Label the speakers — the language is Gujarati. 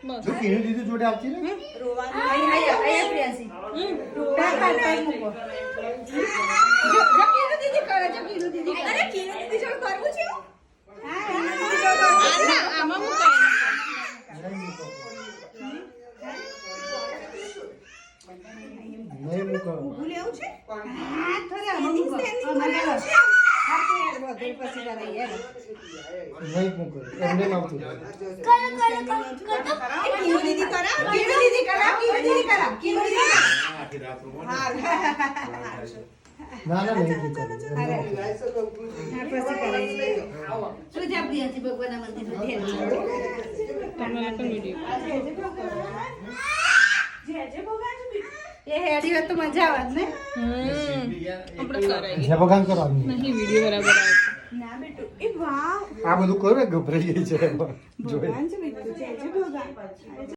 Speaker 1: જો કેની દીદી જોડે આવતી ને
Speaker 2: રોવાનું આયા પ્રિયાસી રોવાનું મૂકો જો કીનું દીદી કરે જો કીનું દીદી અરે કીનું દીદી જોડ કરવું છે હા આમાં મૂકાય
Speaker 1: નહીં મૂકો
Speaker 2: ઊભું લેવું છે હા થોડે આમાં મૂકો અમારે હા તો યાર બધું પછી કરાય યાર
Speaker 1: નહીં મૂકો એમને આવતું
Speaker 2: કીનું દીદી કરા કીનું દીદી કરા કીનું દીદી કરા કીનું દીદી હા
Speaker 1: ના ના નહીં મૂકો
Speaker 2: પછી કરાય શું જા પ્રિયાસી ભગવાનના મંદિરમાં ધ્યાન એ હેડી હોત તો મજા આવત ને
Speaker 3: આપણે કરાય
Speaker 1: જય ભગવાન કરવાનું
Speaker 3: નહીં વિડિયો બરાબર આવે
Speaker 2: ના બેટુ એ વાવ
Speaker 1: આ બધું કરો ગભરાઈ ગઈ છે જોઈ
Speaker 2: ભગવાન છે બેટુ જય ભગવાન